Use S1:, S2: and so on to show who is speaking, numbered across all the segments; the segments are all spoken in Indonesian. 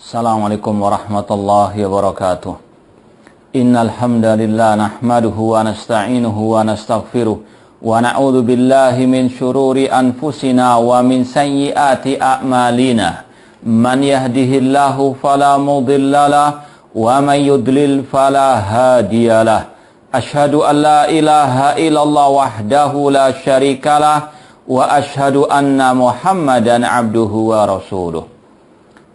S1: Assalamualaikum warahmatullahi wabarakatuh. Innal hamdalillah nahmaduhu wa nasta'inuhu wa nastaghfiruh wa na'udzu billahi min shururi anfusina wa min sayyiati a'malina. Man yahdihillahu fala mudhillalah wa man yudlil fala hadiyalah. Ashhadu an la ilaha illallah wahdahu la syarikalah wa ashhadu anna Muhammadan abduhu wa rasuluh.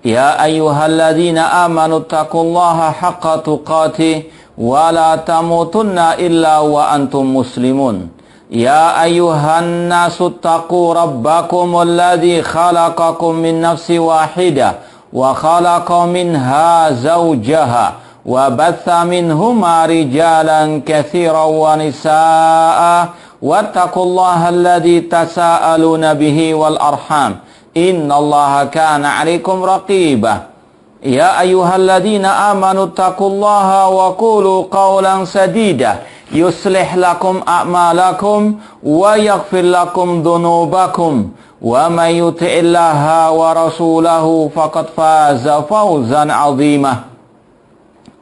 S1: Ya ayyuhalladzina amanu taqullaha haqqa tuqatih wa la tamutunna illa wa antum muslimun. Ya ayyuhan nasu taqu rabbakumul ladzi khalaqakum min nafsin wahidah wa khalaqa minha zawjaha wa batha minhuma rijalan katsiran wa nisaa'a wattaqullaha alladzi tasaaluna bihi wal arham. Innallaha kana 'alaikum raqibah. Ya ayyuhalladzina amanu taqullaha wa qulu qawlan sadida yuslih lakum a'malakum wa yaghfir lakum dhunubakum wa may yuti'illaha wa rasulahu faqad faza fawzan 'azima.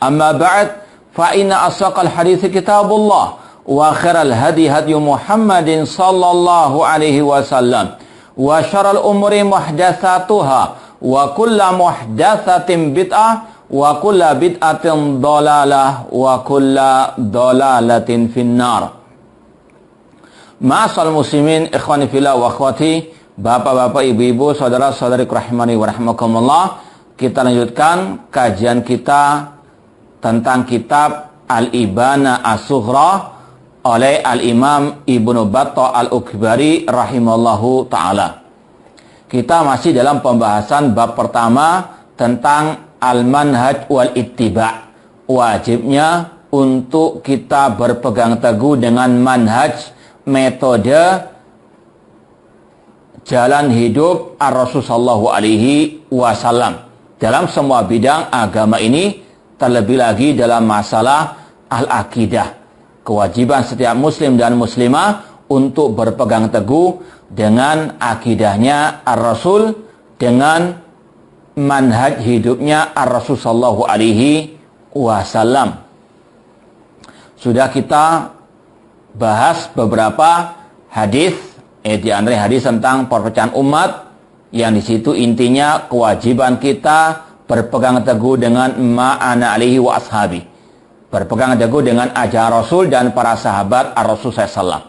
S1: Amma ba'd, fa inna asdaqal hadithi kitabullah wa khairal hadi hadi Muhammadin sallallahu alaihi wasallam. Wa syarrul umuri muhdatsatuha wa kullu muhdatsatin bid'ah wa kullu bid'atin dhalalah wa kullu dhalalatin finnar. Ma'asal muslimin ikhwani fillah wa akhwati, bapak-bapak, ibu-ibu, saudara-saudari rahimani wa rahimakumullah. Kita lanjutkan kajian kita tentang kitab Al-Ibana As-Sughra oleh Al-Imam Ibnu Battah Al-Ukbari rahimallahu ta'ala. Kita masih dalam pembahasan bab pertama tentang Al-Manhaj wal-Ittiba'. Wajibnya untuk kita berpegang teguh dengan manhaj, metode, jalan hidup Ar-Rasul sallallahu alaihi wasallam dalam semua bidang agama ini, terlebih lagi dalam masalah al-aqidah. Kewajiban setiap muslim dan muslimah untuk berpegang teguh dengan akidahnya Ar-Rasul, dengan manhaj hidupnya Ar-Rasul sallallahu alaihi wasallam. Sudah kita bahas beberapa hadis, di antara hadis tentang perpecahan umat, yang di situ intinya kewajiban kita berpegang teguh dengan ma'ana alaihi wa ashabi, berpegang teguh dengan ajaran Rasul dan para sahabat Ar-Rasul SAW.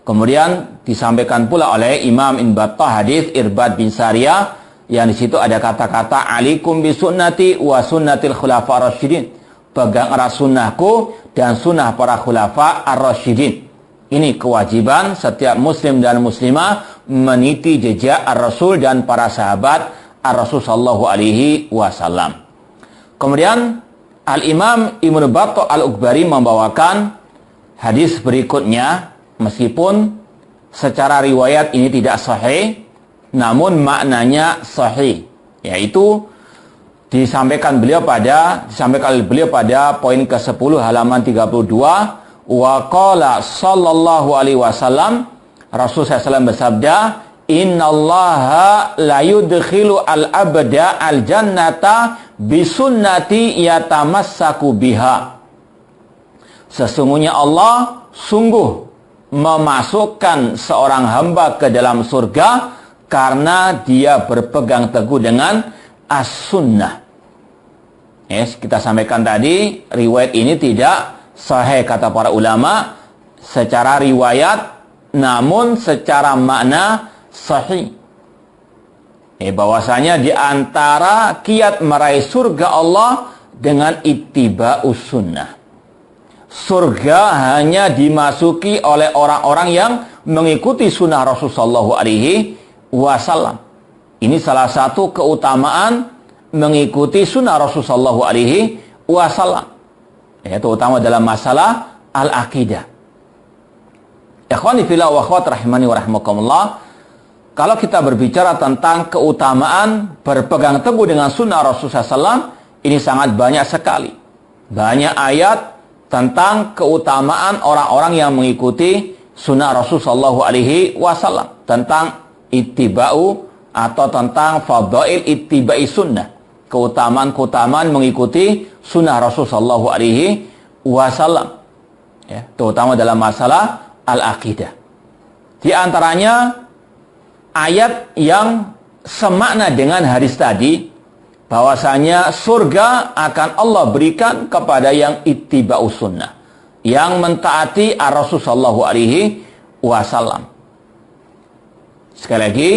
S1: Kemudian disampaikan pula oleh Imam Ibnu Battah hadis Irbad bin Sariyah, yang di situ ada kata-kata alaikum bi sunnati wa sunnatil khulafa ar-rasyidin. Pegang erat sunnahku dan sunnah para khulafa ar-rasyidin. Ini kewajiban setiap muslim dan muslimah meniti jejak Ar-Rasul dan para sahabat Ar-Rasul sallallahu alaihi wasallam. Kemudian Al-Imam Ibnu Battah Al-Ukbari membawakan hadis berikutnya, meskipun secara riwayat ini tidak sahih, namun maknanya sahih, yaitu disampaikan beliau pada poin ke-10 halaman 32, wa qala sallallahu alaihi wasallam, Rasul SAW bersabda, innallaha la yudkhilu al-abda al-jannata bisunnati yatamassaku biha. Sesungguhnya Allah sungguh memasukkan seorang hamba ke dalam surga karena dia berpegang teguh dengan as-sunnah. Kita sampaikan tadi, riwayat ini tidak sahih kata para ulama secara riwayat, namun secara makna sahih. Bahwasanya di antara kiat meraih surga Allah dengan ittiba'us sunnah. Surga hanya dimasuki oleh orang-orang yang mengikuti sunnah Rasul sallallahu alaihi wasallam. Ini salah satu keutamaan mengikuti sunnah Rasul sallallahu alaihi wasallam, terutama dalam masalah al-aqidah. Ikhwani fillah wa akhwat rahimani wa rahimakumullah. Kalau kita berbicara tentang keutamaan berpegang teguh dengan sunnah Rasulullah SAW, ini sangat banyak sekali. Banyak ayat tentang keutamaan orang-orang yang mengikuti sunnah Rasulullah SAW, tentang ittiba'u atau tentang fadail ittiba'i sunnah. keutamaan-keutamaan mengikuti sunnah Rasulullah SAW, ya, terutama dalam masalah al-aqidah. Di antaranya ayat yang semakna dengan hadis tadi, bahwasanya surga akan Allah berikan kepada yang ittiba'us sunnah, yang mentaati Rasulullah SAW. Sekali lagi,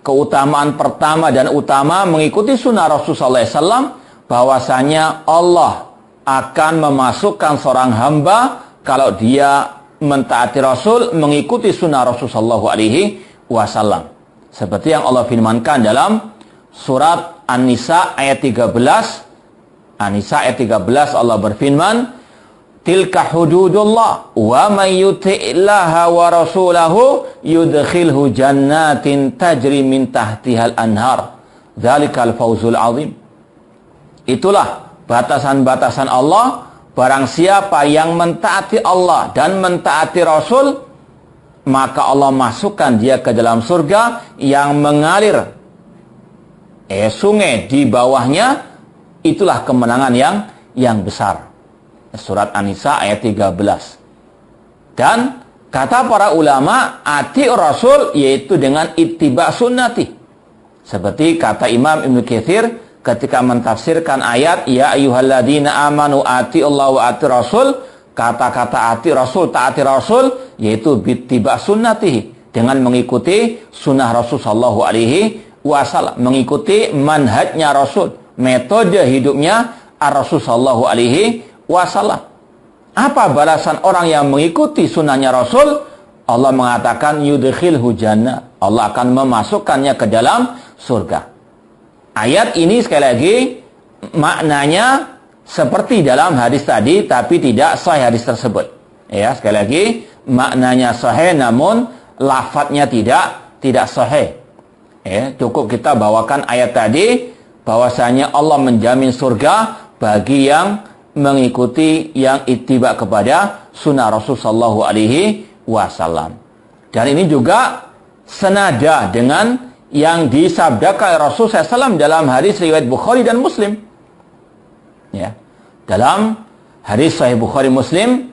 S1: keutamaan pertama dan utama mengikuti sunnah Rasulullah SAW, bahwasanya Allah akan memasukkan seorang hamba kalau dia mentaati Rasul, mengikuti sunnah Rasulullah SAW. Seperti yang Allah firmankan dalam surat An-Nisa ayat 13. An-Nisa ayat 13 Allah berfirman, tilka hududullah wa may yuti'illaha wa rasulahu yudkhilhu jannatin tajri min tahtihal anhar dzalikal fawzul azim. Itulah batasan-batasan Allah. Barang siapa yang mentaati Allah dan mentaati Rasul, maka Allah masukkan dia ke dalam surga yang mengalir sungai di bawahnya. Itulah kemenangan yang besar. Surat An-Nisa ayat 13. Dan kata para ulama, ati Rasul yaitu dengan ittiba sunnati. Seperti kata Imam Ibnu Katsir ketika mentafsirkan ayat ya ayyuhalladzina amanu ati Allah wa ati Rasul, kata-kata ati Rasul, taati Rasul yaitu bittiba sunnatihi, dengan mengikuti sunnah Rasul sallallahu alaihi wasallam, mengikuti manhajnya Rasul, metode hidupnya Rasul sallallahu alaihi wasallam. Apa balasan orang yang mengikuti sunnahnya Rasul? Allah mengatakan yudkhilhu jannah, Allah akan memasukkannya ke dalam surga. Ayat ini sekali lagi maknanya seperti dalam hadis tadi, tapi tidak sahih hadis tersebut. Ya, sekali lagi maknanya sahih namun lafadznya tidak sahih. Ya, cukup kita bawakan ayat tadi bahwasanya Allah menjamin surga bagi yang mengikuti, yang ittiba kepada sunnah Rasul sallallahu alaihi wasallam. Dan ini juga senada dengan yang disabdakan Rasul SAW dalam hadis riwayat Bukhari dan Muslim. Ya, dalam hadis Sahih Bukhari Muslim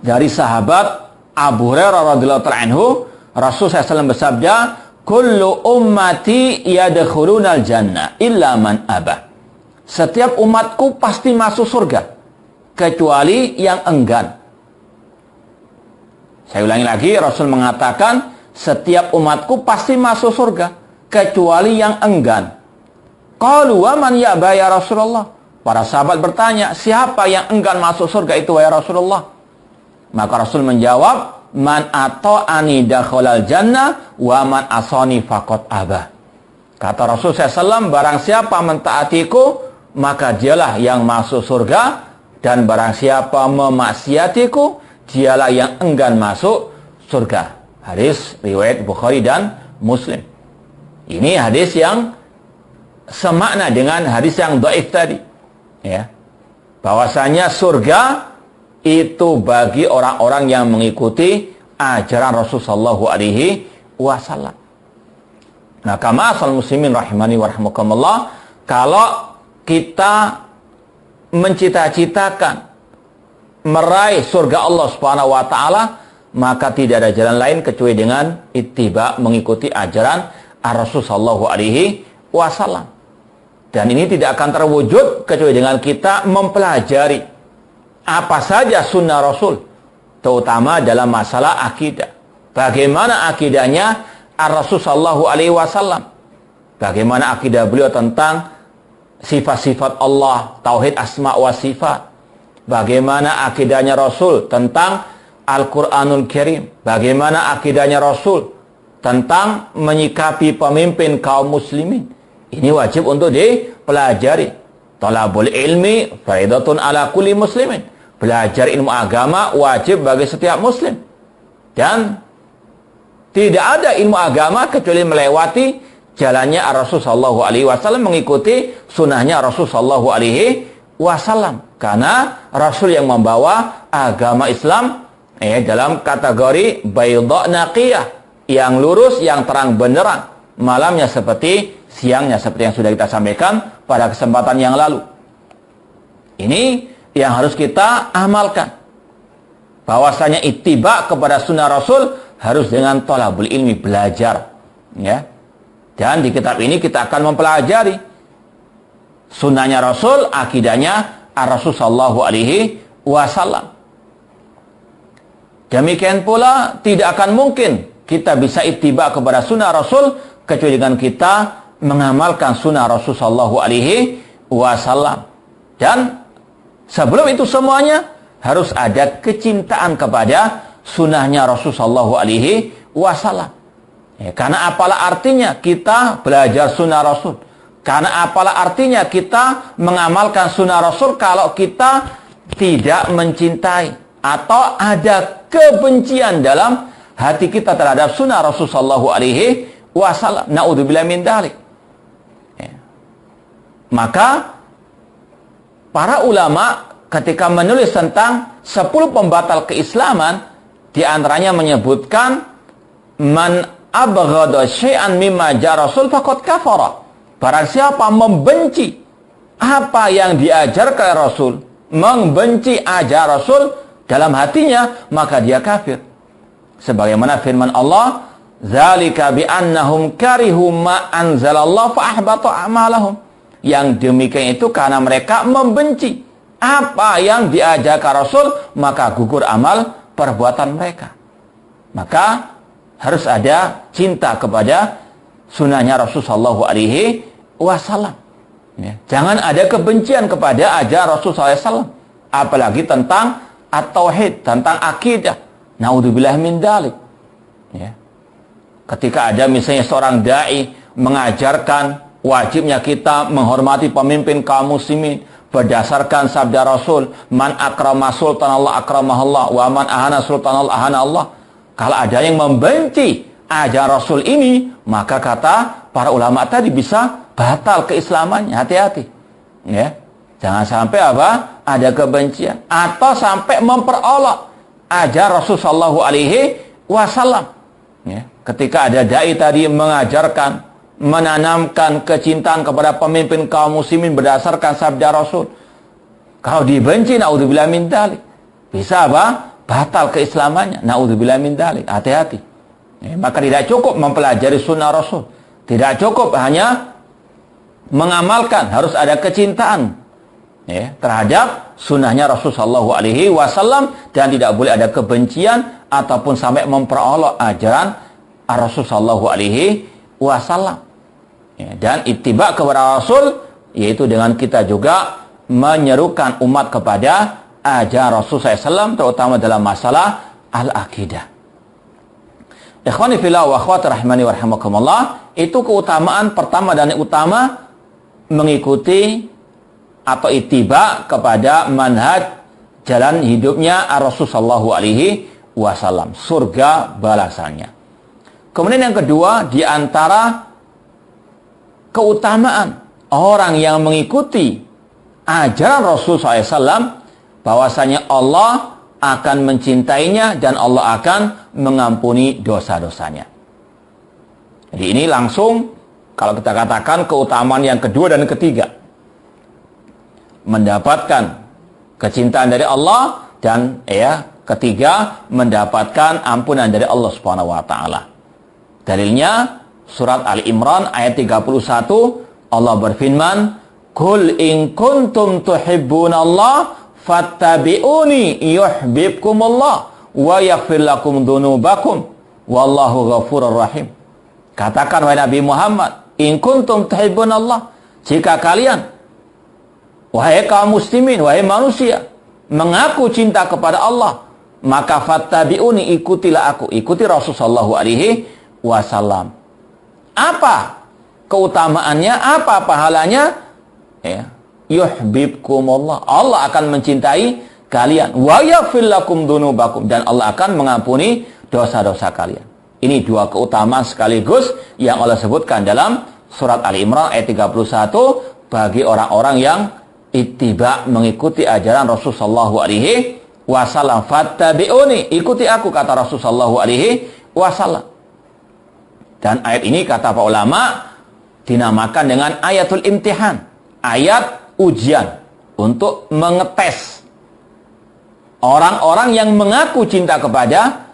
S1: dari sahabat Abu Hurairah radhiyallahu anhu, Rasul SAW bersabda, "Kullu ummati yadkhulunal jannah illa man aba." Setiap umatku pasti masuk surga kecuali yang enggan. Saya ulangi lagi, Rasul mengatakan setiap umatku pasti masuk surga kecuali yang enggan. Qalu wa man ya'ba ya Rasulullah? Para sahabat bertanya, siapa yang enggan masuk surga itu wahai Rasulullah? Maka Rasul menjawab, man ata'ani dakhalal jannah wa man asani faqad aba. Kata Rasul SAW, barang siapa mentaatiku, maka dialah yang masuk surga, dan barang siapa memaksiatiku, dialah yang enggan masuk surga. Hadis riwayat Bukhari dan Muslim. Ini hadis yang semakna dengan hadis yang dhaif tadi. Ya. Bahwasanya surga itu bagi orang-orang yang mengikuti ajaran Rasulullah SAW. Nah, kama muslimin rahimani wa rahimakumullah, kalau kita mencita-citakan meraih surga Allah Subhanahu wa taala, maka tidak ada jalan lain kecuali dengan ittiba, mengikuti ajaran Rasul sallallahu alaihi wasallam. Dan ini tidak akan terwujud kecuali dengan kita mempelajari apa saja sunnah Rasul, terutama dalam masalah akidah. Bagaimana akidahnya Rasul sallallahu alaihi wasallam? Bagaimana akidah beliau tentang sifat-sifat Allah, tauhid asma wa sifat? Bagaimana akidahnya Rasul tentang Al-Quranul Karim? Bagaimana akidahnya Rasul tentang menyikapi pemimpin kaum muslimin? Ini wajib untuk dipelajari. Talabul ilmi faridatun ala kulli muslimin. Belajar ilmu agama wajib bagi setiap muslim. Dan tidak ada ilmu agama kecuali melewati jalannya Rasul sallallahu alaihi wasallam, mengikuti sunnahnya Rasul sallallahu alaihi wasallam. Karena Rasul yang membawa agama Islam dalam kategori baydha naqiyah, yang lurus, yang terang benderang, malamnya seperti siangnya seperti yang sudah kita sampaikan pada kesempatan yang lalu. Ini yang harus kita amalkan. Bahwasanya ittiba kepada sunnah Rasul harus dengan thalabul ilmi, belajar. Ya. Dan di kitab ini kita akan mempelajari sunnahnya Rasul, akidahnya Ar-Rasul sallallahu alaihi wasallam. Demikian pula tidak akan mungkin kita bisa ittiba kepada sunnah Rasul kecuali dengan kita mengamalkan sunnah Rasul sallallahu alaihi wasallam. Dan sebelum itu semuanya harus ada kecintaan kepada sunnahnya Rasul sallallahu alaihi wasallam. Ya, karena apalah artinya kita belajar sunnah Rasul? Karena apalah artinya kita mengamalkan sunnah Rasul kalau kita tidak mencintai atau ada kebencian dalam hati kita terhadap sunnah Rasul sallallahu alaihi wasallam. Na'udzubillah min dzalik. Ya. Maka para ulama ketika menulis tentang 10 pembatal keislaman, di antaranya menyebutkan man abghada syai'an mimma ja'a Rasul faqad kafara. Barang siapa membenci apa yang diajarkan Rasul, membenci ajar Rasul dalam hatinya, maka dia kafir. Sebagaimana firman Allah, "Dzalika bi annahum karihu ma anzalallahu fa ahbata a'malahum." Yang demikian itu karena mereka membenci apa yang diajarkan Rasul, maka gugur amal perbuatan mereka. Maka harus ada cinta kepada sunnahnya Rasul sallallahu alaihi wasallam. Ya. Jangan ada kebencian kepada ajaran Rasul sallallahu alaihi wasallam, apalagi tentang at-tauhid, tentang akidah. Naudzubillah min dzalik. Ya. Ketika ada misalnya seorang dai mengajarkan wajibnya kita menghormati pemimpin kaum muslimin berdasarkan sabda Rasul, man akrama sultanallah akramahullah wa man ahana sultanallah ahana Allah. Kalau ada yang membenci ajaran Rasul ini, maka kata para ulama tadi bisa batal keislamannya. Hati-hati. Ya. Jangan sampai apa? Ada kebencian atau sampai memperolok ajar Rasul sallallahu alaihi wasallam. Ya. Ketika ada dai tadi mengajarkan, menanamkan kecintaan kepada pemimpin kaum muslimin berdasarkan sabda Rasul, kalau dibenci, naudzubillah min dzalik, bisa apa? Batal keislamannya. Naudzubillah min dzalik. Hati-hati. Ya. Maka tidak cukup mempelajari sunnah Rasul, tidak cukup hanya mengamalkan, harus ada kecintaan ya, terhadap sunnahnya Rasul sallallahu alaihi wasallam, dan tidak boleh ada kebencian ataupun sampai memperolok ajaran Rasul sallallahu alaihi wasallam. Ya, dan ittiba kepada Rasul yaitu dengan kita juga menyerukan umat kepada ajaran Rasul sallallahu alaihi wasallam, terutama dalam masalah al-aqidah. Ikhwani fillah wa akhwati rahimani wa rahimakumullah, itu keutamaan pertama dan yang utama mengikuti atau ittiba kepada manhaj jalan hidupnya Rasul sallallahu alaihi wasallam, surga balasannya. Kemudian yang kedua, di antara keutamaan orang yang mengikuti ajaran Rasul sallallahu alaihi wasallam, bahwasanya Allah akan mencintainya dan Allah akan mengampuni dosa-dosanya. Jadi ini langsung kalau kita katakan keutamaan yang kedua dan ketiga, mendapatkan kecintaan dari Allah, dan ya ketiga mendapatkan ampunan dari Allah Subhanahu wa taala. Dalilnya surat Ali Imran ayat 31, Allah berfirman, "Qul in kuntum tuhibbunallah fattabi'uni yuhibbukumullah wa yaghfir lakum dzunubakum wallahu ghafurur rahim." Katakan wahai Nabi Muhammad, in kuntum tuhibbunallah, jika kalian wahai kaum muslimin, wahai manusia, mengaku cinta kepada Allah, maka fattabi'uni, ikutilah aku, ikuti Rasul sallallahu alaihi wasallam. Apa keutamaannya? Apa pahalanya? Ya, yuhibbukumullah, Allah akan mencintai kalian, wa yaghfir lakum dzunubakum, dan Allah akan mengampuni dosa-dosa kalian. Ini dua keutamaan sekaligus yang Allah sebutkan dalam surat Ali Imran ayat 31 bagi orang-orang yang ittiba, mengikuti ajaran Rasul sallallahu alaihi wasallam. Fattabi'uni, ikuti aku, kata Rasul sallallahu alaihi wasallam. Dan ayat ini kata para ulama dinamakan dengan ayatul imtihan, ayat ujian untuk mengetes orang-orang yang mengaku cinta kepada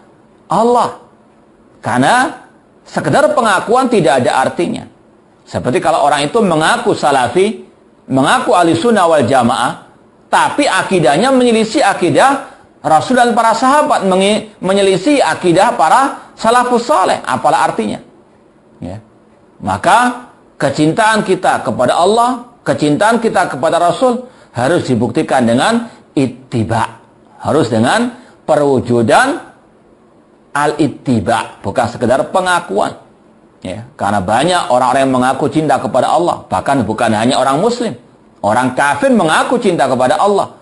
S1: Allah. Karena sekedar pengakuan tidak ada artinya. Seperti kalau orang itu mengaku salafi, mengaku ahli sunnah wal jamaah, tapi akidahnya menyelisih akidah Rasul dan para sahabat, menyelisih akidah para salafus saleh, apalah artinya? Ya. Maka kecintaan kita kepada Allah, kecintaan kita kepada Rasul harus dibuktikan dengan ittiba. Harus dengan perwujudan al-ittiba, bukan sekedar pengakuan. Ya, karena banyak orang-orang yang mengaku cinta kepada Allah, bahkan bukan hanya orang muslim. Orang kafir mengaku cinta kepada Allah.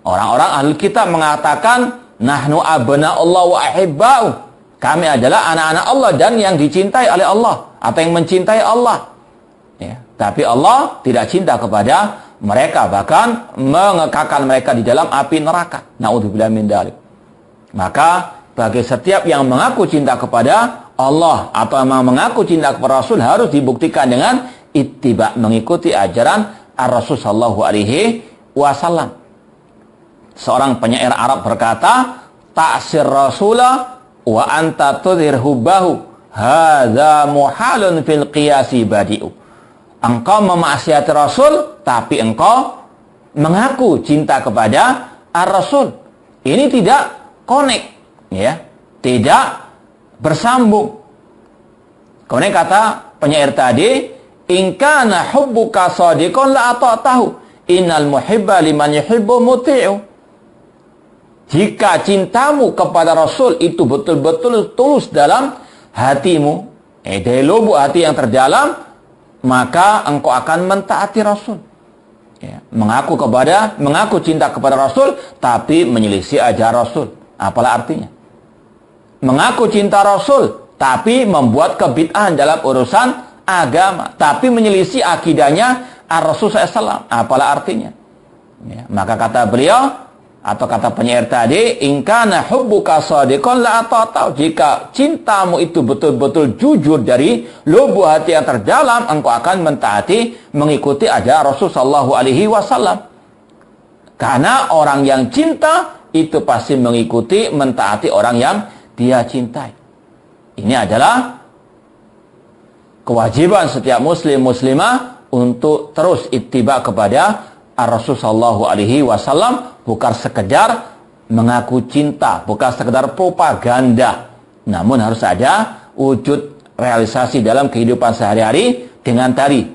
S1: Orang-orang ahli kitab mengatakan, nahnu abna'ullah wa ahibba'u. Kami adalah anak-anak Allah dan yang dicintai oleh Allah, atau yang mencintai Allah. Ya, tapi Allah tidak cinta kepada mereka, bahkan mengekalkan mereka di dalam api neraka. Na'udzubillah min dzalik. Maka bagi setiap yang mengaku cinta kepada Allah atau yang mengaku cinta kepada Rasul harus dibuktikan dengan ittiba, mengikuti ajaran Ar-Rasul sallallahu alaihi wasallam. Seorang penyair Arab berkata, ta'sir rasulah wa anta tudhir hubbahu hadza muhalun fil qiyasi badi'u. Engkau memaksiati Rasul tapi engkau mengaku cinta kepada Ar-Rasul. Ini tidak connect, ya, tidak bersambung. Kemudian kata penyair tadi, in kana hubbuka shadiqan la ata'tahu innal muhibba liman yuhibbu muti'u. Jika cintamu kepada Rasul itu betul-betul tulus dalam hatimu, dari lubuk hati yang terdalam, maka engkau akan mentaati Rasul. Ya, mengaku cinta kepada Rasul tapi menyelisih ajaran Rasul. Apalah artinya? Mengaku cinta Rasul tapi membuat kebid'ahan dalam urusan agama, tapi menyelisih akidahnya Ar-Rasul SAW. Apalah artinya? Ya, maka kata beliau atau kata penyair tadi, in kana hubbuka shadiqan la ata'tahu. Jika cintamu itu betul-betul jujur dari lubuk hati yang terdalam, engkau akan mentaati, mengikuti ajaran Rasul sallallahu alaihi wasallam. Karena orang yang cinta itu pasti mengikuti, mentaati orang yang dia cintai. Ini adalah kewajiban setiap muslim muslimah untuk terus ittiba kepada Ar-Rasul sallallahu alaihi wasallam, bukan sekedar mengaku cinta, bukan sekedar propaganda, namun harus ada wujud realisasi dalam kehidupan sehari-hari dengan tadi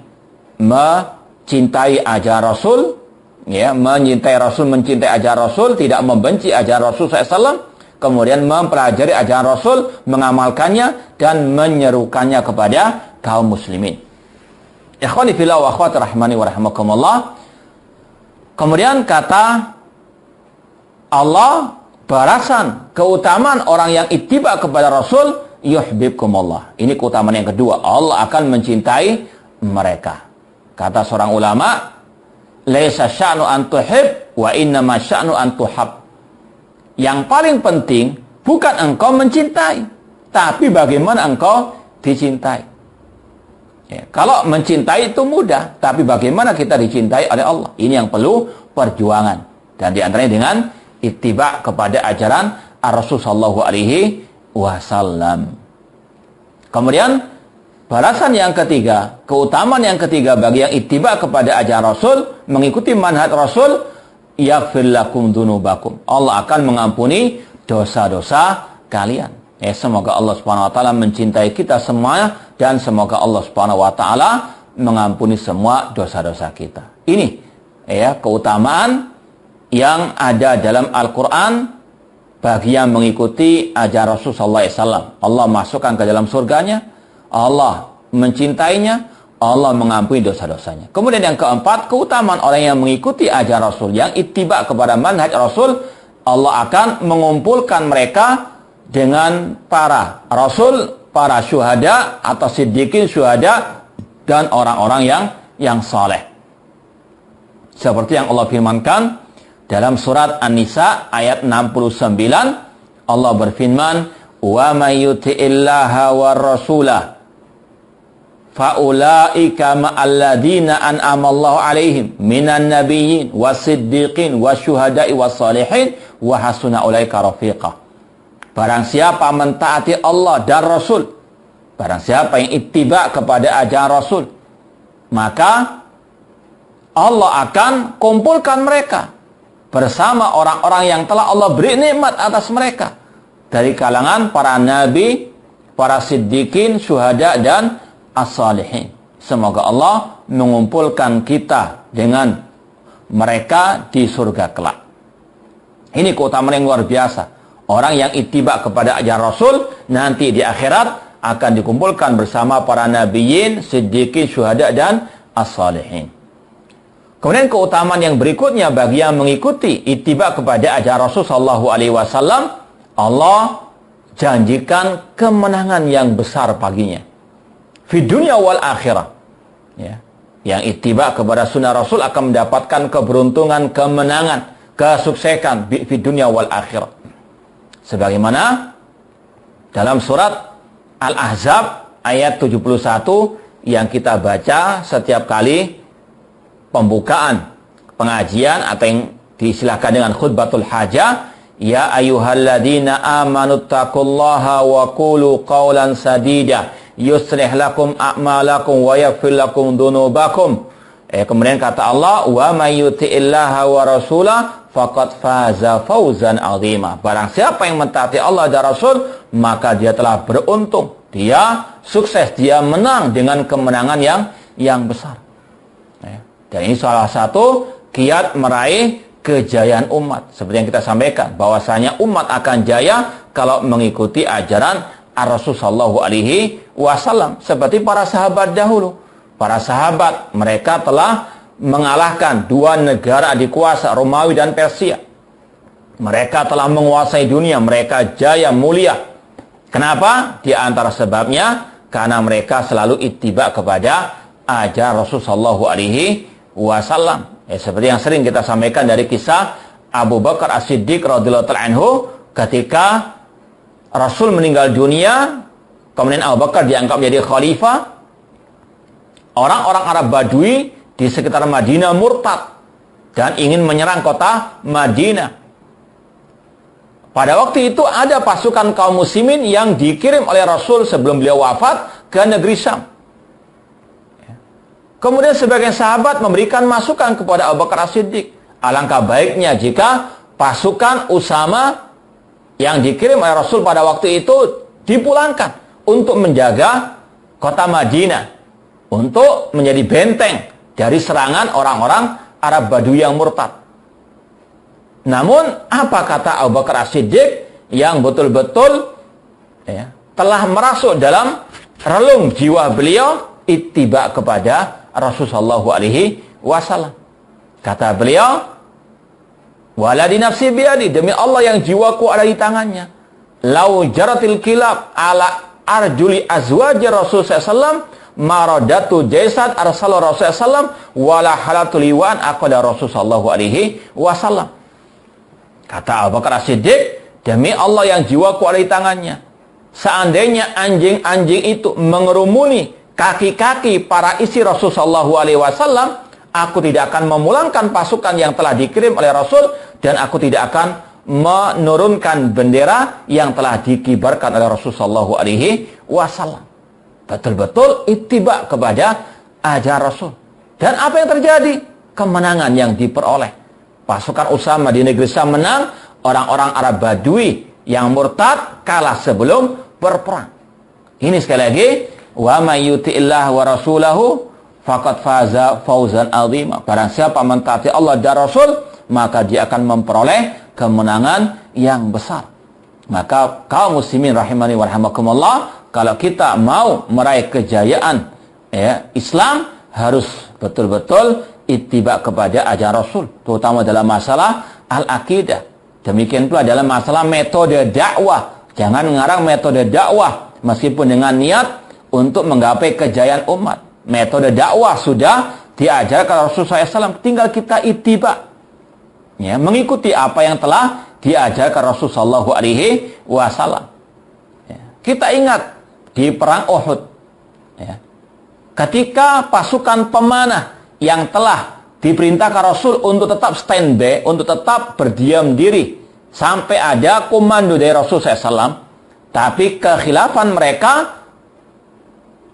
S1: mencintai ajaran Rasul, ya, mencintai Rasul, mencintai ajaran Rasul, tidak membenci ajaran Rasul SAW, kemudian mempelajari ajaran Rasul, mengamalkannya dan menyerukannya kepada kaum muslimin. Ikhwani fillah wa akhwati rahmani wa rahimakumullah. Kemudian kata Allah, balasan keutamaan orang yang ittiba kepada Rasul, yuhibbukumullah. Ini keutamaan yang kedua, Allah akan mencintai mereka. Kata seorang ulama, laisa sya'nu an tuhib wa innama sya'nu an tuhab. Yang paling penting bukan engkau mencintai, tapi bagaimana engkau dicintai. Ya, kalau mencintai itu mudah, tapi bagaimana kita dicintai oleh Allah? Ini yang perlu perjuangan. Dan diantaranya dengan ittiba kepada ajaran Ar-Rasul sallallahu alaihi wasallam. Kemudian balasan yang ketiga, keutamaan yang ketiga bagi yang ittiba kepada ajaran Rasul, mengikuti manhaj Rasul, yaghfir lakum dzunubakum. Allah akan mengampuni dosa-dosa kalian. Semoga Allah Subhanahu wa taala mencintai kita semua dan semoga Allah Subhanahu wa taala mengampuni semua dosa-dosa kita. Ini ya keutamaan yang ada dalam Al-Qur'an bagi yang mengikuti ajaran Rasul sallallahu alaihi wasallam. Allah masukkan ke dalam surganya, Allah mencintainya, Allah mengampuni dosa-dosanya. Kemudian yang keempat, keutamaan orang yang mengikuti ajaran Rasul, yang ittiba kepada manhaj Rasul, Allah akan mengumpulkan mereka dengan para Rasul, para syuhada atau siddiqin syuhada dan orang-orang yang saleh. Seperti yang Allah firmankan dalam surat An-Nisa ayat 69, Allah berfirman, "Wa may yuti'illaha war rasulah faulaika ma'alladzina an'amallahu alaihim minan nabiyyin wasiddiqin wasyuhada'i wassalihin wa hasuna ulaika rafiqa. Barang siapa mentaati Allah dan Rasul, barang siapa yang ittiba kepada ajaran Rasul, maka Allah akan kumpulkan mereka bersama orang-orang yang telah Allah beri nikmat atas mereka dari kalangan para nabi, para siddiqin, syuhada dan as-salihin. Semoga Allah mengumpulkan kita dengan mereka di surga kelak. Ini keutamaan yang luar biasa. Orang yang ittiba kepada ajaran Rasul nanti di akhirat akan dikumpulkan bersama para nabiyyin, siddiqin, syuhada dan as-salihin. Kemudian keutamaan yang berikutnya bagi yang mengikuti ittiba kepada ajaran Rasul sallallahu alaihi wasallam, Allah janjikan kemenangan yang besar baginya di dunia wal akhirah. Ya. Yang ittiba kepada sunnah Rasul akan mendapatkan keberuntungan, kemenangan, kesuksesan di dunia wal akhirah. Sebagaimana dalam surat Al-Ahzab ayat 71 yang kita baca setiap kali pembukaan pengajian atau yang disilahkan dengan khutbatul hajah, ya ayyuhalladzina amanuttaqullaha wa qulu qawlan sadida yuslih lakum a'malakum wa yaghfir lakum dzunubakum. Kemudian kata Allah, wa may yuti'illaha wa rasulahu faqad faza fawzan 'azima. Barang siapa yang mentaati Allah dan Rasul, maka dia telah beruntung, dia sukses, dia menang dengan kemenangan yang besar. Dan ini salah satu kiat meraih kejayaan umat. Seperti yang kita sampaikan, bahwasanya umat akan jaya kalau mengikuti ajaran Ar-Rasul sallallahu alaihi wasallam. Seperti para sahabat dahulu. Para sahabat, mereka telah mengalahkan dua negara adikuasa, Romawi dan Persia. Mereka telah menguasai dunia, mereka jaya mulia. Kenapa? Di antara sebabnya, karena mereka selalu ittiba kepada ajaran Rasul sallallahu alaihi wasallam. Seperti yang sering kita sampaikan dari kisah Abu Bakar As-Siddiq radhiyallahu ta'ala anhu, ketika Rasul meninggal dunia, kemudian Abu Bakar diangkat menjadi khalifah. Orang-orang Arab Badui di sekitar Madinah murtad dan ingin menyerang kota Madinah. Pada waktu itu ada pasukan kaum muslimin yang dikirim oleh Rasul sebelum beliau wafat ke negeri Syam. Kemudian sebagian sahabat memberikan masukan kepada Abu Bakar As-Siddiq. Alangkah baiknya jika pasukan Usama yang dikirim oleh Rasul pada waktu itu dipulangkan untuk menjaga kota Madinah, untuk menjadi benteng dari serangan orang-orang Arab Badui yang murtad. Namun, apa kata Abu Bakar As-Siddiq yang betul-betul telah merasuk dalam relung jiwa beliau, ittiba kepada Rasulullah sallallahu alaihi wasallam. Kata beliau, "Waladi nafsi biyadi, demi Allah yang jiwaku ada di tangannya. Lau jaratil kilab ala arjuli azwaji Rasul sallallahu alaihi wasallam, maradatu jaisad arsal Rasul sallam wala halatul iwan aqada Rasul sallallahu alaihi wasallam." Kata Abu Bakar As-Siddiq, demi Allah yang jiwaku ada di tangannya, seandainya anjing-anjing itu mengerumuni kaki-kaki para istri Rasul sallallahu alaihi wasallam, aku tidak akan memulangkan pasukan yang telah dikirim oleh Rasul, dan aku tidak akan menurunkan bendera yang telah dikibarkan oleh Rasul sallallahu alaihi wasallam. Betul-betul ittiba kepada ajaran Rasul. Dan apa yang terjadi? Kemenangan yang diperoleh. Pasukan Usama di negeri Syam menang, orang-orang Arab Badui yang murtad kalah sebelum berperang. Ini sekali lagi, wa may yuti'illah wa rasulahu faqad faza fawzan 'azima. Barang siapa mentaati Allah dan Rasul, maka dia akan memperoleh kemenangan yang besar. Maka kaum muslimin rahimani wa rahimakumullah, kalau kita mau meraih kejayaan Islam, harus betul-betul ittiba kepada ajaran Rasul, terutama dalam masalah al-aqidah. Demikian pula dalam masalah metode dakwah. Jangan mengarang metode dakwah meskipun dengan niat untuk menggapai kejayaan umat. Metode dakwah sudah diajarkan Rasulullah SAW, tinggal kita ittiba, mengikuti apa yang telah diajarkan Rasulullah SAW. Kita ingat di perang Uhud, ketika pasukan pemanah yang telah diperintahkan Rasul untuk tetap standby, untuk tetap berdiam diri sampai ada komando dari Rasul SAW, tapi kekhilafan mereka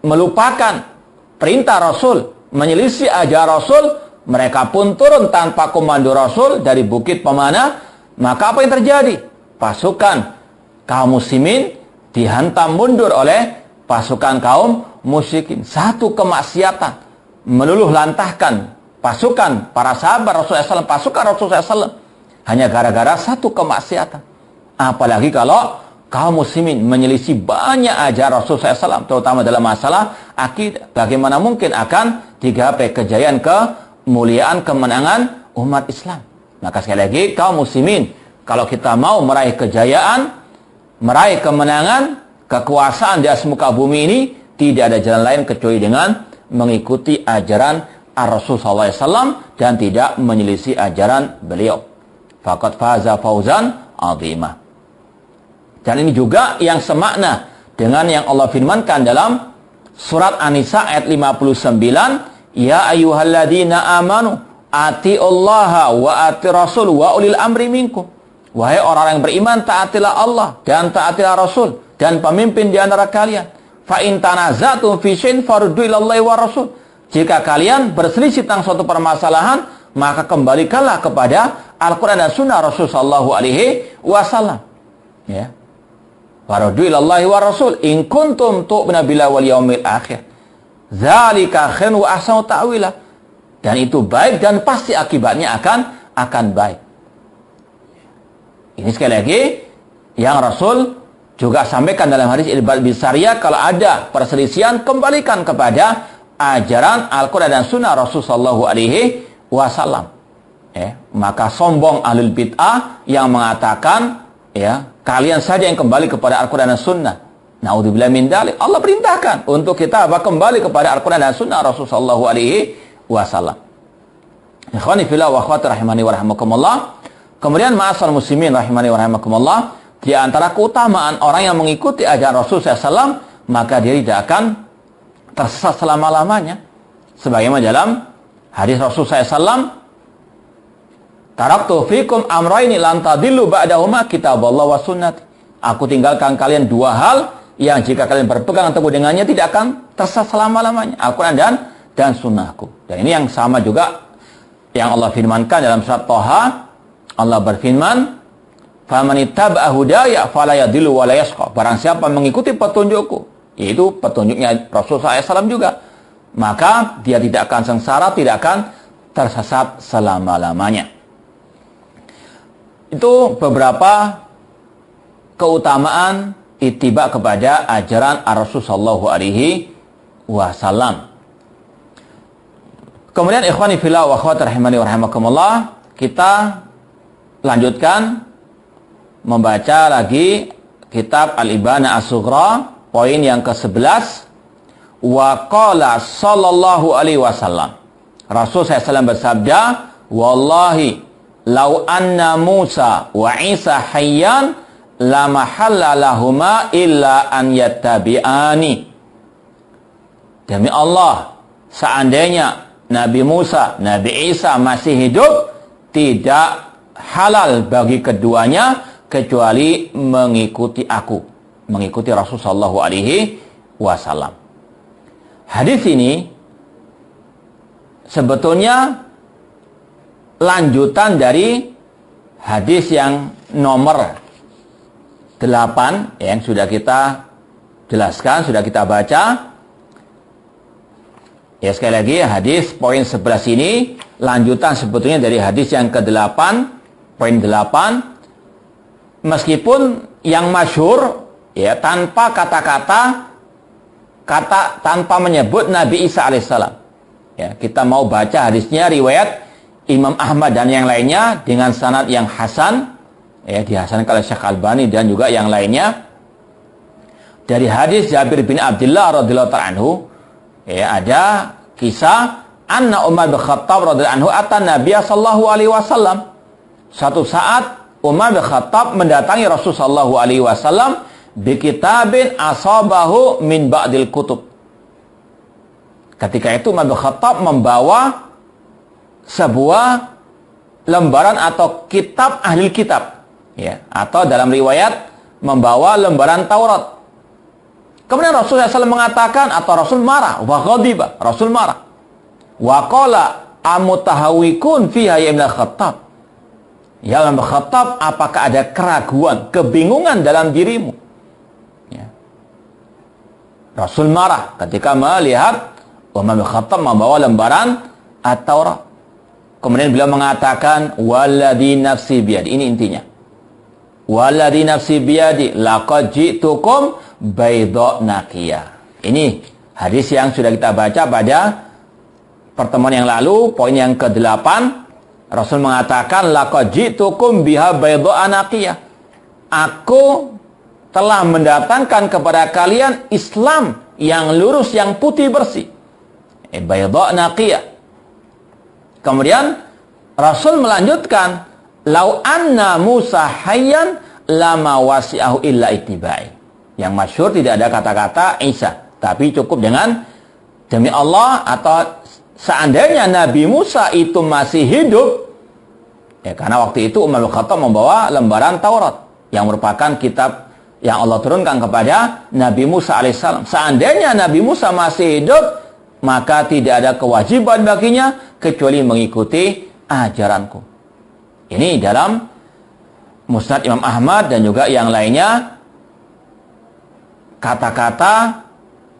S1: melupakan perintah Rasul, menyelisih ajaran Rasul, mereka pun turun tanpa komando Rasul dari bukit pemanah. Maka apa yang terjadi? Pasukan kaum muslimin dihantam mundur oleh pasukan kaum musyrikin. Satu kemaksiatan meluluh lantahkan pasukan para sahabat Rasulullah SAW, pasukan Rasulullah SAW, hanya gara-gara satu kemaksiatan. Apalagi kalau kaum muslimin menyelisih banyak ajaran Rasulullah SAW, terutama dalam masalah akidah. Bagaimana mungkin akan digapai kejayaan, kemuliaan, kemenangan umat Islam? Maka sekali lagi, kaum muslimin, kalau kita mau meraih kejayaan, meraih kemenangan, kekuasaan di atas muka bumi ini, tidak ada jalan lain kecuali dengan mengikuti ajaran Rasulullah SAW dan tidak menyelisih ajaran beliau. Faqad faza fauzan azimah. Dan ini juga yang semakna dengan yang Allah firmankan dalam surat An-Nisa ayat 59, ya ayyuhalladzina amanu atiullaha wa ati rasul wa ulil amri minkum. Wahai orang yang beriman, taatilah Allah dan taatilah Rasul dan pemimpin di antara kalian. Fa in tanazatum fi syai'in faruddu ilallahi wa rasul. Jika kalian berselisih tentang suatu permasalahan, maka kembalikanlah kepada Al-Qur'an dan Sunnah Rasul sallallahu alaihi wasallam. Ya. Faruddu ilallahi wa rasul in kuntum tu'minu billahi wal yaumil akhir. Dzalika khairun wa ahsanu ta'wila. Dan itu baik dan pasti akibatnya akan baik. Ini sekali lagi yang Rasul juga sampaikan dalam hadis Irbad bin Sariyah, kalau ada perselisihan kembalikan kepada ajaran Al-Qur'an dan Sunnah Rasul sallallahu alaihi wasallam. Maka sombong ahlul bid'ah yang mengatakan kalian saja yang kembali kepada Al-Qur'an dan Sunnah. Naudzubillah min dzalik. Allah perintahkan untuk kita kembali kepada Al-Qur'an dan Sunnah Rasul sallallahu alaihi wasallam. Ikhwani fillah wa akhwati rahimani wa rahimakumullah. Kemudian ma'asal muslimin rahimani wa rahimakumullah, di antara keutamaan orang yang mengikuti ajaran Rasul SAW, maka dia tidak akan tersesat selama-lamanya. Sebagaimana dalam hadis Rasul SAW, taraktu fikum amraini lan tadillu ba'dahuma kitaballah wa sunnati. Aku tinggalkan kalian dua hal yang jika kalian berpegang teguh dengannya tidak akan tersesat selama-lamanya, Al-Quran dan sunnahku. Dan ini yang sama juga yang Allah firmankan dalam surat Thaha. Allah berfirman, "Faman ittaba'a hudaya fala yadhillu wa la yashqa." Barang siapa mengikuti petunjukku, yaitu petunjuknya Rasulullah SAW juga, maka dia tidak akan sengsara, tidak akan tersesat selama-lamanya. Itu beberapa keutamaan ittiba kepada ajaran Rasul sallallahu alaihi wasallam. Kemudian ikhwani fillah wa akhwati rahimani wa rahimakumullah, kita lanjutkan membaca lagi kitab Al-Ibana As-Sughra, poin yang ke-11. Wa qala sallallahu alaihi wasallam, Rasul SAW bersabda, wallahi lau anna Musa wa Isa hayyan la mahalla lahuma illa an yattabi'ani. Demi Allah, seandainya Nabi Musa, Nabi Isa masih hidup, tidak halal bagi keduanya kecuali mengikuti aku, mengikuti Rasulullah sallallahu alaihi wasallam. Hadis ini sebetulnya lanjutan dari hadis yang nomor 8 yang sudah kita jelaskan, sudah kita baca. Ya, sekali lagi hadis poin 11 ini lanjutan sebetulnya dari hadis yang ke-8, poin 8. Meskipun yang masyhur ya tanpa kata-kata tanpa menyebut Nabi Isa alaihissalam. Ya, kita mau baca hadisnya riwayat Imam Ahmad dan yang lainnya dengan sanad yang hasan, ya dihasankan oleh Syekh Albani dan juga yang lainnya. Dari hadis Jabir bin Abdullah radhiyallahu ta'ala anhu, ya ada kisah anna Umar bin Khattab radhiyallahu anhu atan Nabiy sallallahu alaihi wasallam. Suatu saat Umar bin Khattab mendatangi Rasul sallallahu alaihi wasallam bi kitabin asabahu min ba'dil kutub. Ketika itu Umar bin Khattab membawa sebuah lembaran atau kitab ahli kitab, ya, atau dalam riwayat membawa lembaran Taurat. Kemudian Rasulullah SAW mengatakan, atau Rasul marah, wa ghadiba, Rasul marah. Wa qala amutahawikun fiha ya Ibn Khattab. Ya Ibn Khattab, apakah ada keraguan, kebingungan dalam dirimu? Ya. Rasul marah ketika melihat Umar bin Khattab membawa lembaran At-Taurat. Kemudian beliau mengatakan, walladzi nafsi biyadi. Ini intinya. Walladzi nafsi biyadi laqad ji'tukum baydha naqiyah. Ini hadis yang sudah kita baca pada pertemuan yang lalu, poin yang ke-8. Rasul mengatakan, laqad ji'tukum biha baydha naqiyah. Aku telah mendatangkan kepada kalian Islam yang lurus, yang putih bersih. Baydha naqiyah. Kemudian Rasul melanjutkan, lau anna Musa hayyan lama wasi'ahu illa ittiba'i. Yang masyhur tidak ada kata-kata Isa, tapi cukup dengan demi Allah, atau seandainya Nabi Musa itu masih hidup, ya, karena waktu itu Umar bin Khattab membawa lembaran Taurat yang merupakan kitab yang Allah turunkan kepada Nabi Musa alaihissalam. Seandainya Nabi Musa masih hidup, maka tidak ada kewajiban baginya kecuali mengikuti ajaranku. Ini dalam Musnad Imam Ahmad dan juga yang lainnya, kata-kata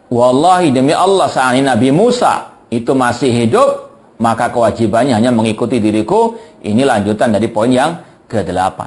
S1: wallahi demi Allah, seandainya Nabi Musa itu masih hidup, maka kewajibannya hanya mengikuti diriku. Ini lanjutan dari poin yang ke-8.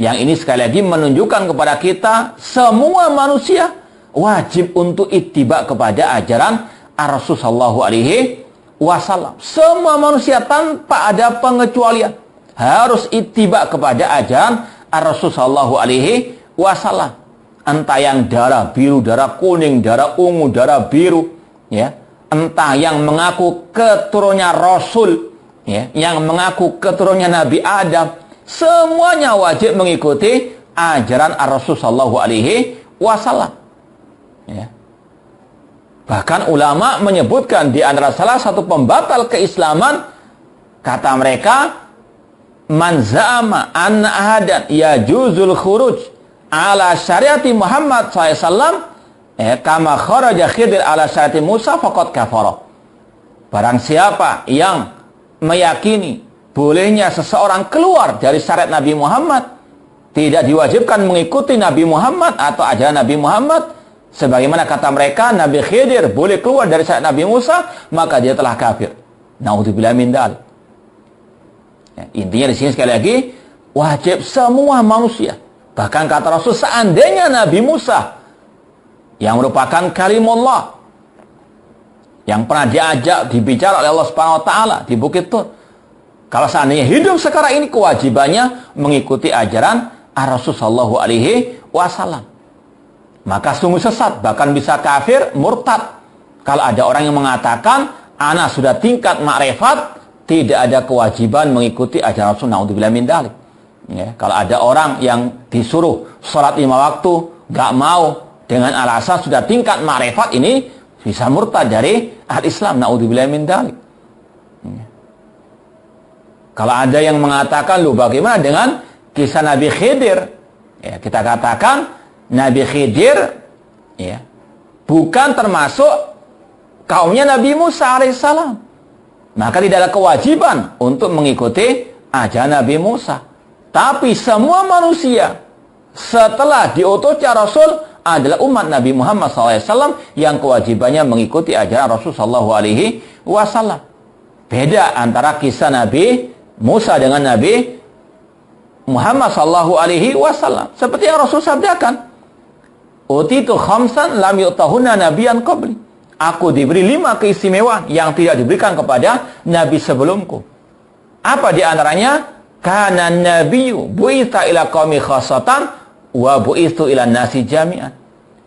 S1: Yang ini sekali lagi menunjukkan kepada kita, semua manusia wajib untuk ittiba kepada ajaran Ar-Rasul sallallahu alaihi wasallam. Semua manusia tanpa ada pengecualian harus ittiba kepada ajaran Ar-Rasul sallallahu alaihi wasallam. Entah yang darah biru, darah kuning, darah ungu, darah biru, ya. Entah yang mengaku keturunannya Rasul, ya, yang mengaku keturunannya Nabi Adam, semuanya wajib mengikuti ajaran Ar-Rasul sallallahu alaihi wasallam. Ya. Bahkan ulama menyebutkan di antara salah satu pembatal keislaman, kata mereka, man za'ama anna ahadan yajuzul khuruj ala syariati Muhammad SAW kama kharaja Khidir ala syariati Musa faqad kafara. Barang siapa yang meyakini bolehnya seseorang keluar dari syariat Nabi Muhammad, tidak diwajibkan mengikuti Nabi Muhammad atau ajaran Nabi Muhammad, sebagaimana kata mereka Nabi Khidir boleh keluar dari syariat Nabi Musa, maka dia telah kafir. Naudzubillah min dzalik. Ya, intinya di sini sekali lagi, wajib semua manusia. Bahkan kata Rasul, seandainya Nabi Musa yang merupakan kalimullah, yang pernah diajak dibicara oleh Allah Subhanahu wa taala di Bukit Tur, kalau seandainya hidup sekarang ini, kewajibannya mengikuti ajaran Ar-Rasul sallallahu alaihi wasallam. Maka sungguh sesat, bahkan bisa kafir, murtad. Kalau ada orang yang mengatakan, ana sudah tingkat makrifat, tidak ada kewajiban mengikuti ajaran Rasul, naudzubillah min dzalik. Ya, kalau ada orang yang disuruh sholat 5 waktu, gak mau, dengan alasan sudah tingkat makrifat, ini bisa murtad dari al-Islam, naudzubillah min dzalik. Ya. Kalau ada yang mengatakan, lu bagaimana dengan kisah Nabi Khidir? Ya, kita katakan, Nabi Khidir, ya, bukan termasuk kaumnya Nabi Musa alaihissalam. Maka tidak ada kewajiban untuk mengikuti ajaran Nabi Musa. Tapi semua manusia setelah diutusnya Rasul adalah umat Nabi Muhammad SAW yang kewajibannya mengikuti ajaran Rasul SAW. Beda antara kisah Nabi Musa dengan Nabi Muhammad SAW. Seperti yang Rasul sabdakan, utitu khamsan lam yu'tahunna nabiyan qabli. Aku diberi 5 keistimewaan yang tidak diberikan kepada nabi sebelumku. Apa di antaranya? Kana nabiyyu bu'itsa ila qaumi khassatan wa bu'itsu ila nasi jami'an.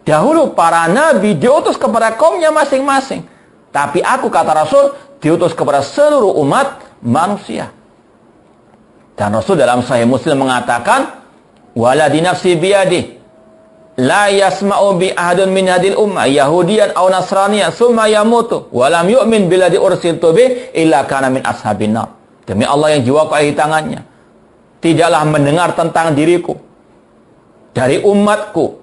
S1: Dahulu para nabi diutus kepada kaumnya masing-masing, tapi aku, kata Rasul, diutus kepada seluruh umat manusia. Dan Rasul dalam Sahih Muslim mengatakan, waladhi nafsi biyadih, la yasma'u bi ahadun min hadil ummah yahudiyan aw nasraniyan summa yamutu wa lam yu'min billadzi ursiltu bi illa kana min ashabin nar. Demi Allah yang jiwaku ada di tangannya, tidaklah mendengar tentang diriku dari umatku,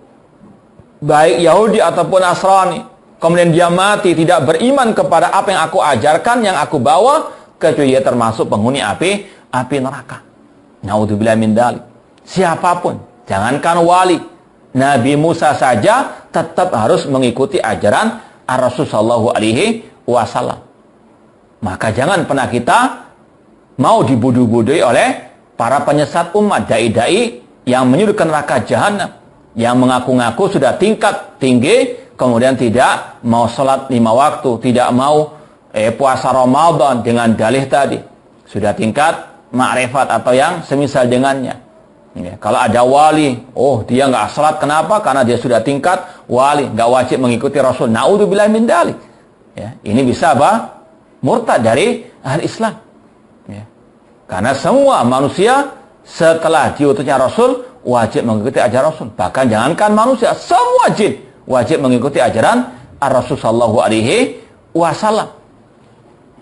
S1: baik Yahudi ataupun Nasrani, kemudian dia mati tidak beriman kepada apa yang aku ajarkan, yang aku bawa, kecuali dia termasuk penghuni api neraka. Naudzubillah min dzalik. Siapapun, jangankan wali, Nabi Musa saja tetap harus mengikuti ajaran Rasul sallallahu alaihi wasallam. Maka jangan pernah kita mau dibodoh-bodohi oleh para penyesat umat, dai-dai yang menyuruh ke neraka jahanam, yang mengaku-ngaku sudah tingkat tinggi, kemudian tidak mau sholat 5 waktu, tidak mau puasa Ramadan dengan dalih tadi, sudah tingkat ma'rifat atau yang semisal dengannya. Ya, kalau ada wali, dia nggak sholat, kenapa? Karena dia sudah tingkat wali, nggak wajib mengikuti Rasul. Naudzubillah min dzalik. Ya, ini bisa apa? Murtad dari ahli Islam. Ya. Karena semua manusia setelah diutusnya Rasul wajib mengikuti ajaran Rasul. Bahkan jangankan manusia, semua jin wajib mengikuti ajaran Rasul sallallahu alaihi wasallam.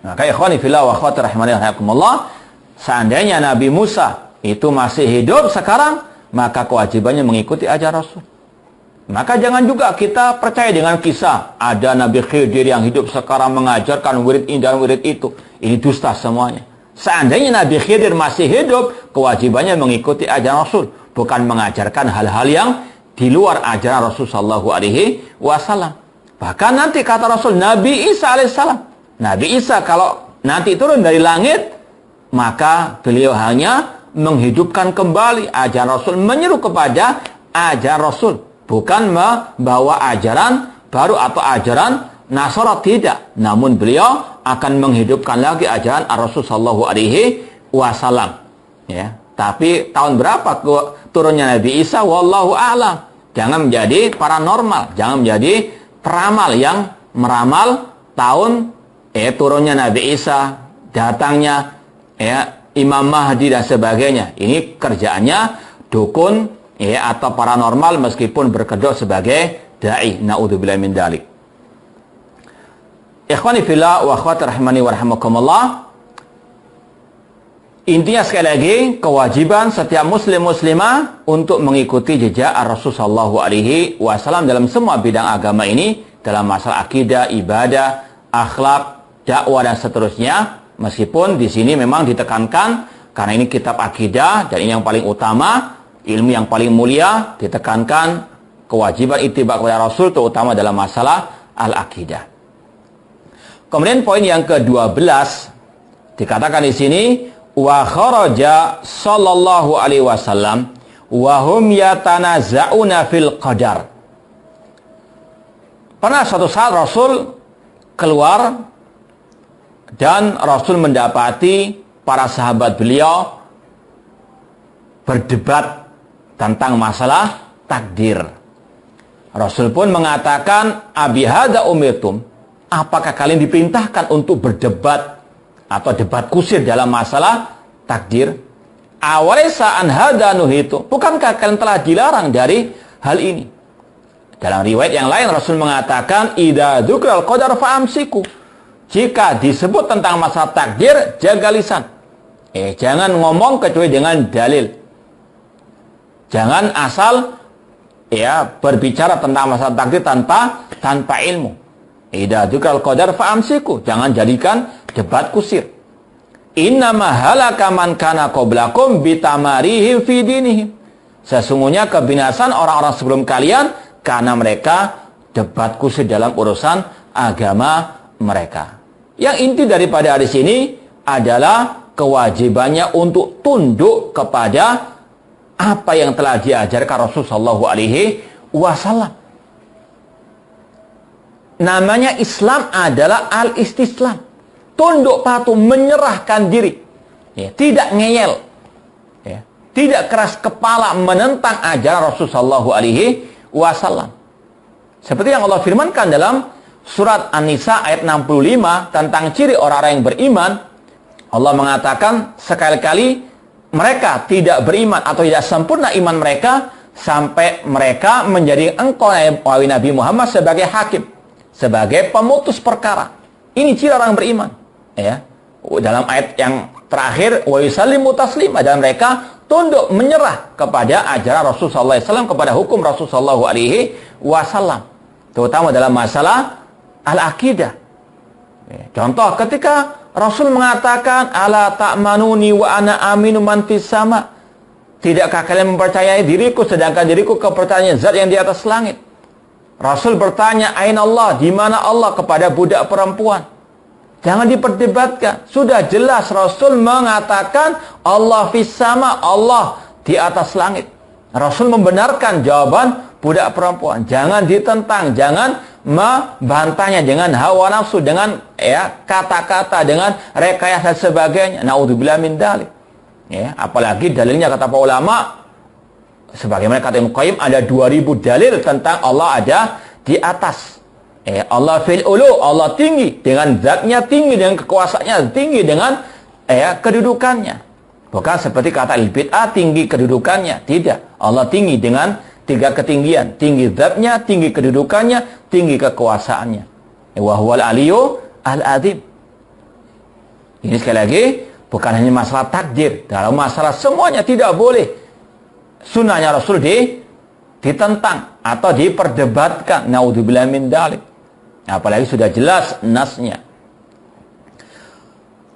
S1: Maka ikhwani fillah wa akhwati rahimani rahimakumullah, seandainya Nabi Musa itu masih hidup sekarang, maka kewajibannya mengikuti ajaran Rasul. Maka jangan juga kita percaya dengan kisah ada Nabi Khidir yang hidup sekarang mengajarkan wirid ini dan wirid itu. Ini dusta semuanya. Seandainya Nabi Khidir masih hidup, kewajibannya mengikuti ajaran Rasul, bukan mengajarkan hal-hal yang di luar ajaran Rasul sallallahu alaihi wasallam. Bahkan nanti kata Rasul, Nabi Isa alaihissalam, Nabi Isa kalau nanti turun dari langit, maka beliau hanya menghidupkan kembali ajaran Rasul, menyeru kepada ajaran Rasul, bukan membawa ajaran baru atau ajaran Nasara, tidak. Namun beliau akan menghidupkan lagi ajaran Rasul sallallahu alaihi wasallam. Ya. Tapi tahun berapa turunnya Nabi Isa? Wallahu a'lam. Jangan menjadi paranormal, jangan menjadi peramal yang meramal tahun turunnya Nabi Isa, datangnya Imam Mahdi dan sebagainya. Ini kerjaannya dukun atau paranormal meskipun berkedok sebagai dai. Naudzubillah min dzalik. Ikhwani fillah wa akhwati rahimani wa rahimakumullah. Intinya sekali lagi, kewajiban setiap muslim muslimah untuk mengikuti jejak Rasul sallallahu alaihi wasallam dalam semua bidang agama ini, dalam masalah akidah, ibadah, akhlak, dakwah dan seterusnya. Meskipun di sini memang ditekankan karena ini kitab akidah dan ini yang paling utama, ilmu yang paling mulia, ditekankan kewajiban ittiba kepada Rasul terutama dalam masalah al-akidah. Kemudian poin yang ke-12 dikatakan di sini, wa kharaja sallallahu alaihi wasallam wa hum yatanaza'una fil qadar. Pernah suatu saat Rasul keluar dan Rasul mendapati para sahabat beliau berdebat tentang masalah takdir. Rasul pun mengatakan, abi hadza umirtum, apakah kalian diperintahkan untuk berdebat atau debat kusir dalam masalah takdir? Awalaysa an hadza nuhitu, bukankah kalian telah dilarang dari hal ini? Dalam riwayat yang lain Rasul mengatakan, idza dzukral qadar fa'amsiku, jika disebut tentang masalah takdir, jaga lisan. Jangan ngomong kecuali dengan dalil. Jangan asal berbicara tentang masalah takdir tanpa ilmu. Idza dzukral qadar fa'amsiku, jangan jadikan debat kusir. Innama halaka man kana qablakum bitamarihim fi dinihim. Sesungguhnya kebinasan orang-orang sebelum kalian karena mereka debat kusir dalam urusan agama mereka. Yang inti daripada hadis ini adalah kewajibannya untuk tunduk kepada apa yang telah diajarkan Rasul sallallahu alaihi wasallam. Namanya Islam adalah al-istislam. Tunduk patuh, menyerahkan diri. Tidak ngeyel. Tidak keras kepala menentang ajaran Rasul sallallahu alaihi wasallam. Seperti yang Allah firmankan dalam surat An-Nisa ayat 65 tentang ciri orang-orang yang beriman. Allah mengatakan sekali-kali mereka tidak beriman atau tidak sempurna iman mereka sampai mereka menjadi engkau wahai Nabi Muhammad sebagai hakim, sebagai pemutus perkara. Ini ciri orang beriman. Ya. Dalam ayat yang terakhir, wa yusallimu taslima, dan mereka tunduk menyerah kepada ajaran Rasulullah SAW, kepada hukum Rasulullah SAW, terutama dalam masalah al-aqidah. Contoh, ketika Rasul mengatakan, ala ta'manuni wa ana aminu man fis sama, tidakkah kalian mempercayai diriku sedangkan diriku kepercayaan zat yang di atas langit? Rasul bertanya, aina Allah, di mana Allah, kepada budak perempuan. Jangan diperdebatkan. Sudah jelas Rasul mengatakan Allah fis sama, Allah di atas langit. Rasul membenarkan jawaban budak perempuan. Jangan ditentang, jangan membantahnya dengan hawa nafsu, dengan kata-kata, dengan rekayasa dan sebagainya. Naudzubillah min dzalik. Ya, apalagi dalilnya kata para ulama, sebagaimana kata Ibnu Qayyim, ada 2000 dalil tentang Allah ada di atas. Allah fil ulu, Allah tinggi dengan zatnya, tinggi dengan kekuasaannya, tinggi dengan kedudukannya. Bukan seperti kata al-bid'ah tinggi kedudukannya, tidak. Allah tinggi dengan 3 ketinggian, tinggi zatnya, tinggi kedudukannya, tinggi kekuasaannya. Wa huwal aliyyu al-azim. Ini sekali lagi bukan hanya masalah takdir, dalam masalah semuanya tidak boleh sunnahnya Rasul ditentang atau diperdebatkan. Naudzubillah min dzalik. Apalagi sudah jelas nasnya.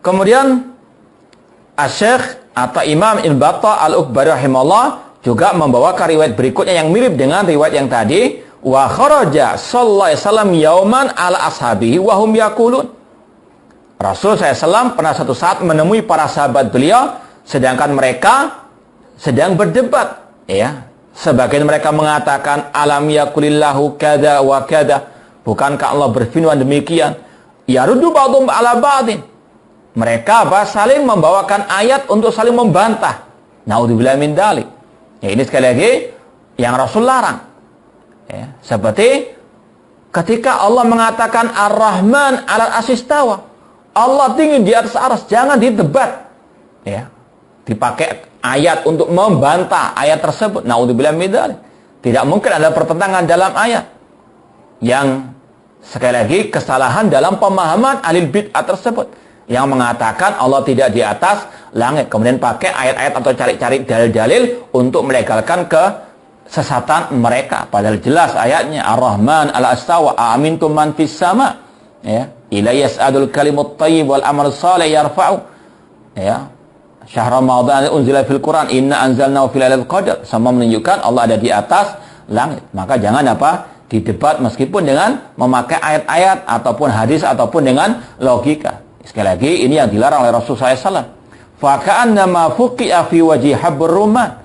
S1: Kemudian Asy-Syaikh atau Imam Ibnu Battah Al-Ukbari rahimahullah juga membawakan riwayat berikutnya yang mirip dengan riwayat yang tadi. Wa kharaja sallallahu alaihi wasallam yauman ala ashabihi wa hum yaqulun. Rasul SAW pernah satu saat menemui para sahabat beliau sedangkan mereka sedang berdebat, ya. Sebagian mereka mengatakan alam yaqulillahu kada wa kada. Bukankah Allah berfirman demikian? Ya ruddu ba'dhum ala ba'din. Mereka saling membawakan ayat untuk saling membantah. Naudzubillah min dzalik. Ya, ini sekali lagi yang Rasul larang. Ya, seperti ketika Allah mengatakan Ar-Rahman 'alal arsy istawa. Allah tinggi di atas arsy, jangan didebat. Ya. Dipakai ayat untuk membantah ayat tersebut. Naudzubillah min dzalik. Tidak mungkin ada pertentangan dalam ayat. Yang sekali lagi kesalahan dalam pemahaman ahli bid'ah tersebut yang mengatakan Allah tidak di atas langit, kemudian pakai ayat-ayat atau cari-cari dalil-dalil untuk melegalkan kesesatan mereka, padahal jelas ayatnya Ar-Rahman 'ala istawa amintum man fis sama, ya, ilayya yas'adul kalimut thayyib wal amal shalih yarfa'u, ya, syahr Ramadan unzila fil Quran inna anzalnahu fil lailatul qadar, sama menunjukkan Allah ada di atas langit. Maka jangan didebat meskipun dengan memakai ayat-ayat ataupun hadis ataupun dengan logika. Sekali lagi ini yang dilarang oleh Rasulullah SAW. Faka'annama fuqi'a fi wajhi habbur rumman.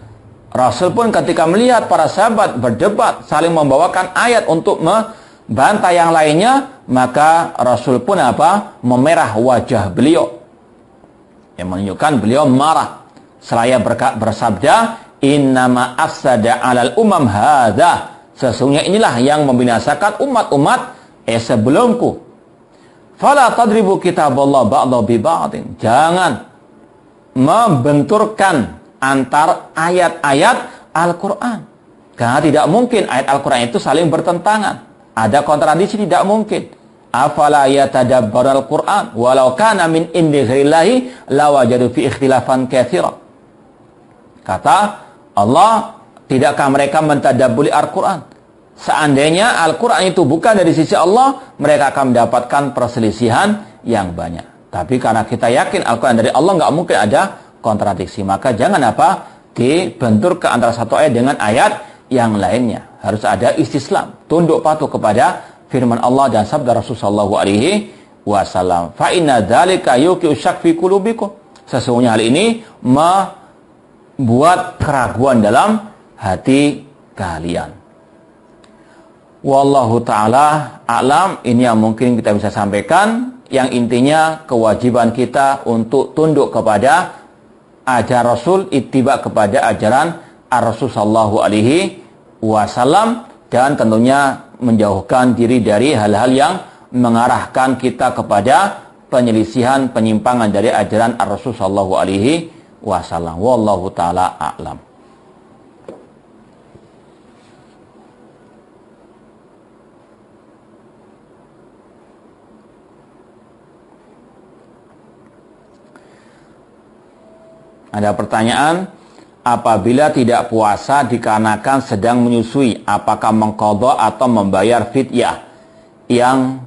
S1: Rasul pun ketika melihat para sahabat berdebat saling membawakan ayat untuk membantah yang lainnya, maka Rasul pun memerah wajah beliau, yang menunjukkan beliau marah. Seraya bersabda, innama afsada 'alal umam hadza. Sesungguhnya inilah yang membinasakan umat-umat sebelumku. Fala tadribu kitaballah ba'dha bi ba'din. Jangan membenturkan antar ayat-ayat Al-Qur'an. Karena tidak mungkin ayat Al-Qur'an itu saling bertentangan. Ada kontradiksi, tidak mungkin. Afala yatadabbarul Qur'an walau kana min indi ghairillahi lawajadu fi ikhtilafan katsira. Kata Allah, tidakkah mereka mentadabburi Al-Qur'an? Seandainya Al-Quran itu bukan dari sisi Allah, mereka akan mendapatkan perselisihan yang banyak. Tapi karena kita yakin Al-Quran dari Allah, nggak mungkin ada kontradiksi. Maka jangan dibentur ke antara satu ayat dengan ayat yang lainnya. Harus ada istislam, tunduk patuh kepada firman Allah dan sabda Rasulullah SAW. Fa inna dzalika yuqi'u syak fi qulubikum. Sesungguhnya hal ini membuat keraguan dalam hati kalian. Wallahu ta'ala a'lam. Ini yang mungkin kita bisa sampaikan. Yang intinya kewajiban kita untuk tunduk kepada ajaran Rasul, ittiba kepada ajaran Ar-Rasul sallallahu alaihi wasallam, dan tentunya menjauhkan diri dari hal-hal yang mengarahkan kita kepada penyelisihan, penyimpangan dari ajaran Ar-Rasul sallallahu alaihi wasallam. Wallahu ta'ala a'lam. Ada pertanyaan, apabila tidak puasa dikarenakan sedang menyusui, apakah mengqadha atau membayar fidyah? Yang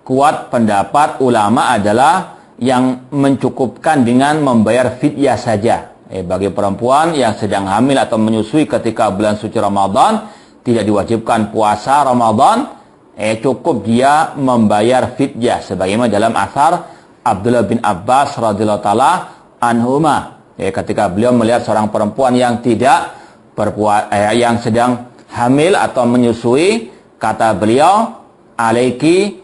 S1: kuat pendapat ulama adalah yang mencukupkan dengan membayar fidyah saja. Bagi perempuan yang sedang hamil atau menyusui ketika bulan suci Ramadan, tidak diwajibkan puasa Ramadan, cukup dia membayar fidyah sebagaimana dalam asar Abdullah bin Abbas radhiyallahu taala anhuma. Ketika beliau melihat seorang perempuan yang tidak yang sedang hamil atau menyusui, kata beliau, alaiki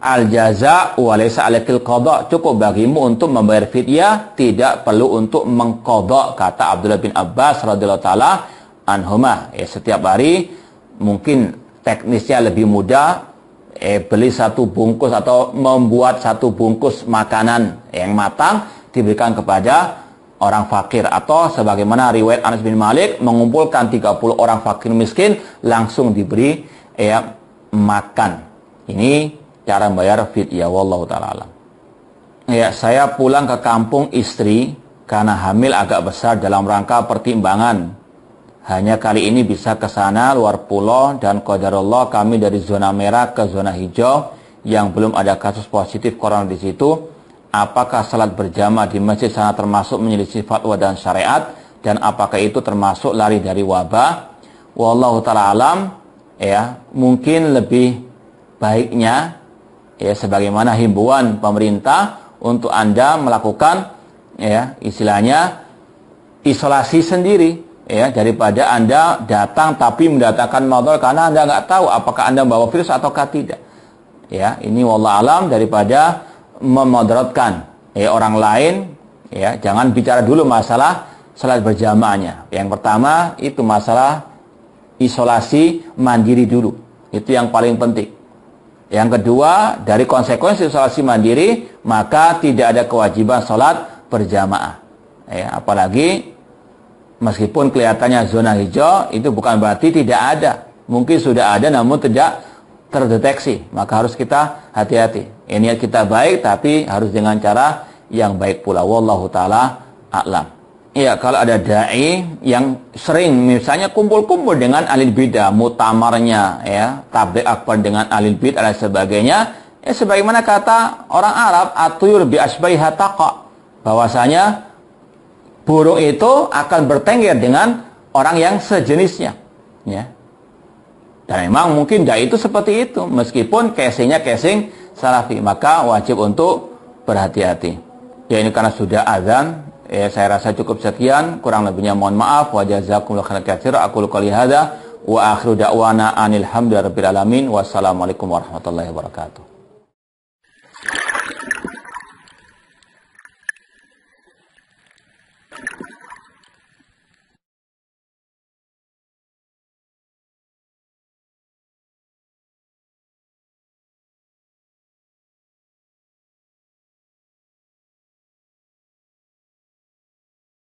S1: al jaza wa laysa alaikil qada, cukup bagimu untuk membayar fidyah, tidak perlu untuk mengqadha, kata Abdullah bin Abbas radhiyallahu taala anhuma. Setiap hari mungkin teknisnya lebih mudah, beli satu bungkus atau membuat satu bungkus makanan yang matang diberikan kepada orang fakir, atau sebagaimana riwayat Anas bin Malik mengumpulkan 30 orang fakir miskin langsung diberi makan. Ini cara membayar fidyah, wallahu taala alam. Saya pulang ke kampung istri karena hamil agak besar dalam rangka pertimbangan. Hanya kali ini bisa ke sana luar pulau dan qadarullah kami dari zona merah ke zona hijau yang belum ada kasus positif corona di situ. Apakah salat berjamaah di masjid sana termasuk menyelisih fatwa dan syariat, dan apakah itu termasuk lari dari wabah? Wallahu taala alam. Mungkin lebih baiknya sebagaimana himbauan pemerintah untuk Anda melakukan istilahnya isolasi sendiri, daripada Anda datang tapi mendatangkan madhar karena Anda nggak tahu apakah Anda membawa virus ataukah tidak. Ini wallahu alam, daripada memudaratkan orang lain, jangan bicara dulu masalah salat berjamaahnya. Yang pertama itu masalah isolasi mandiri dulu, itu yang paling penting. Yang kedua, dari konsekuensi isolasi mandiri, maka tidak ada kewajiban salat berjamaah. Apalagi meskipun kelihatannya zona hijau, itu bukan berarti tidak ada. Mungkin sudah ada namun tidak terdeteksi. Maka harus kita hati-hati. Niat kita baik, tapi harus dengan cara yang baik pula. Wallahu ta'ala a'lam. Kalau ada da'i yang sering misalnya kumpul-kumpul dengan ahli bidah, mutamarnya, tabligh akbar dengan ahli bidah dan sebagainya, sebagaimana kata orang Arab, atuyur bi asbaiha taqa, bahwasanya burung itu akan bertengger dengan orang yang sejenisnya. Dan memang mungkin da'i itu seperti itu, meskipun casingnya casing salafi, maka wajib untuk berhati-hati. Ini karena sudah azan, saya rasa cukup sekian, kurang lebihnya mohon maaf. Wa jazakumullahu khairan katsiran. Aqulu qouli hadza wa akhiru da'wana anil hamdulillahi rabbil alamin. Wassalamualaikum warahmatullahi wabarakatuh.